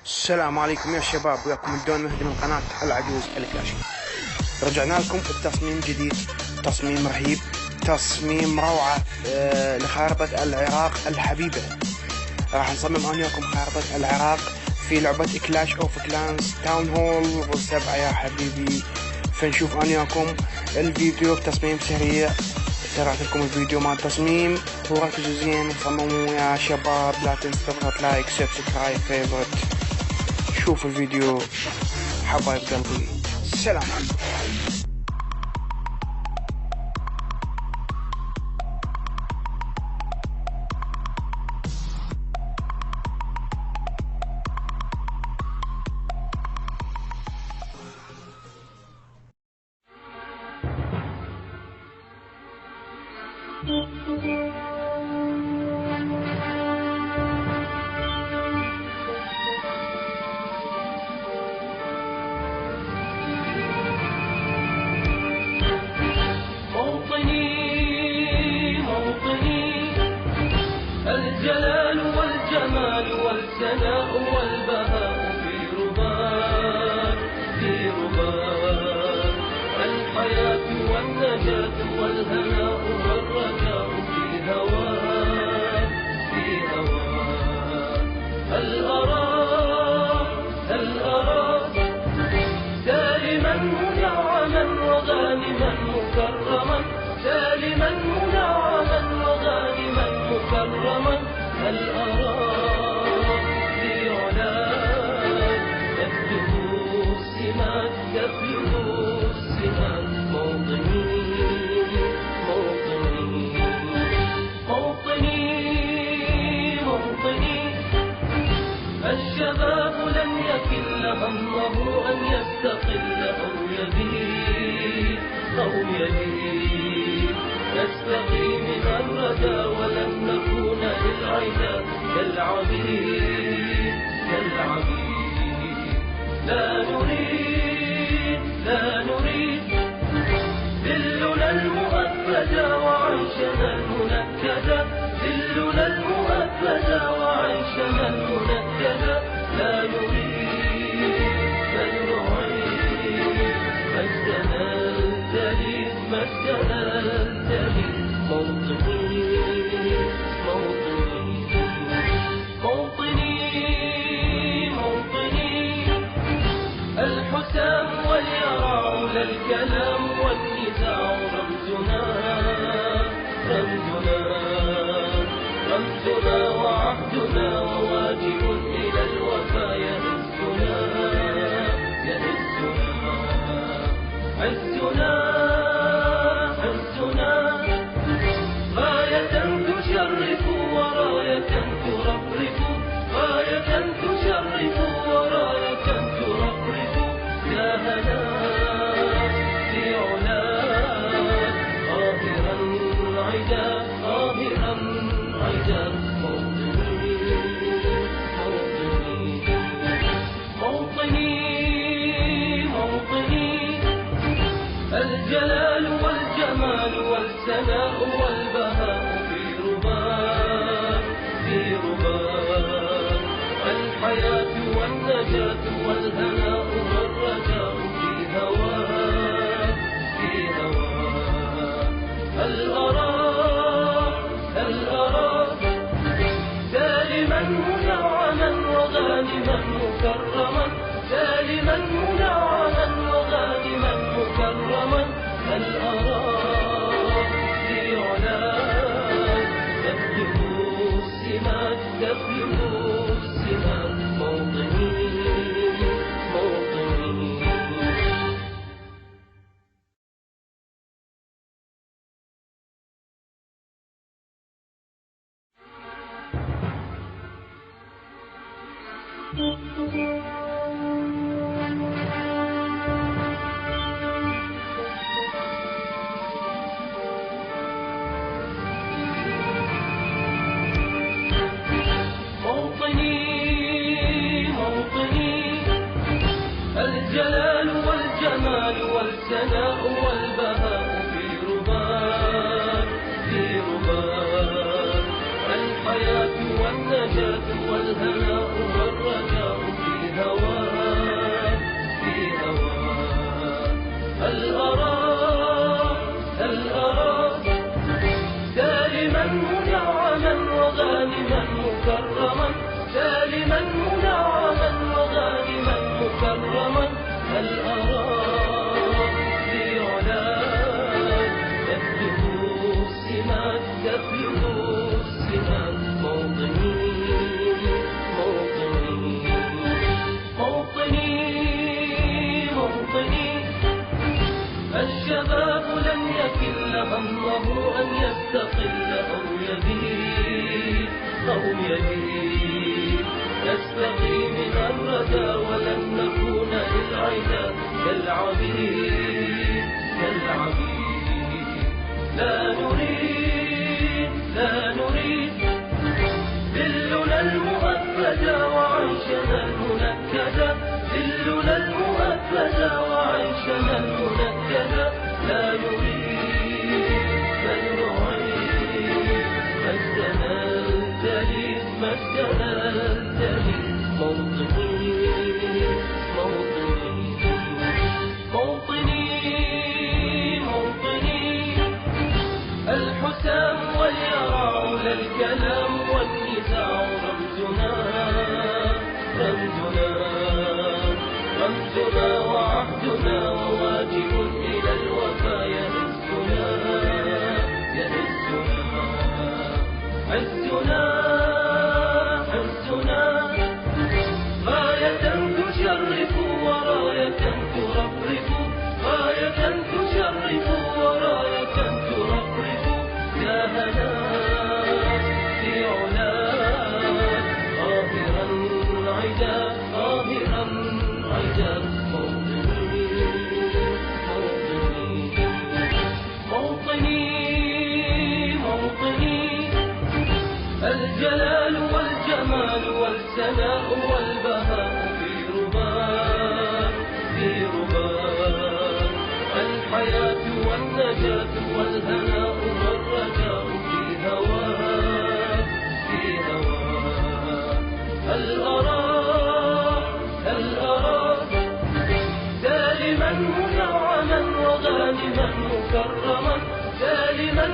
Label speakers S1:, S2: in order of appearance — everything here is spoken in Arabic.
S1: السلام عليكم يا شباب، وياكم الدون مهدي من قناة العجوز الكلاشي. رجعنا لكم بتصميم جديد، تصميم رهيب، تصميم روعة لخارطة العراق الحبيبة. راح نصمم أنا وياكم خارطة العراق في لعبة كلاش اوف كلانس تاون هول 7 يا حبيبي. فنشوف أنا وياكم الفيديو بتصميم سريع. شرحت لكم الفيديو مال التصميم، وركزوا زين وصمموا يا شباب. لا تنسوا تضغط لايك سبسكرايب فيفورت. شوفوا الفيديو حبايب قلبي. السلام عليكم.
S2: الجلال والجمال والثناء والبهاء في رباط الحياة والنجاة والهناء والرجاء في هواك هل أراك سالما منعما وغانما مكرما، سالما منعما وغانما مكرما. هل أراك في علاك تبلغ السمات موطني. الشباب لن يكل همه أن يستقل أو يبيد نستقي من الردى ولن نكون للعدا كالعبيد. لا نريد ذلنا المؤبدا وعيشنا المنكدا، ذلنا المؤبدا وعيشنا المنكدا. لا نريد بل نعيد مجدنا الجليل، مجدنا الجليل. موطني الحسام واليرع للكلام والنزاع رمزنا وعهدنا وواجب إلى الوفا يهزنا عزنا غاية تشرف وراية ترفرف، غاية تشرف وراية ترفرف. يا هلا في علاك قاهرا عدا موطني الجلال والجمال والثناء والبهاء في رباط الحياة والنجاة والهناء والرجاء في هواك هل أراك سالما منعما وغانما مكرما، سالما منعما وغانما مكرما. هل أراك في علاك تبلغ السمات موطني. الجلال والجمال والثناء والبهاء في رباط الحياة والنجاة والهناء والرجاء في سالما منعما وغانما مكرما هل أراك في علاك تبلغ السمات موطني الشباب لن يكل همه أن يستقل أو يبيد نستقي من الردى ولن نكون للعدا كالعبيد لا نريد ذلنا المؤبدا وعيشنا المنكدا ذلنا المؤبدا وعيشنا المنكدا لا نريد بل نعيد مجدنا الجليل موطني الحسام واليرع للكلام والنزاع رمزنا وعهدنا وواجب إلى الوفا يهزنا عزنا غاية تشرف وراية ترفرف غاية تشرف وراية ترفرف يا هنا في علاك ظاهرا عدا موطني الجلال والجمال والسناء والبهاء في رباك الحياة والنجاة والهناء والرجاء في هواك هل أراك سالما منعما وغانما مكرما سالما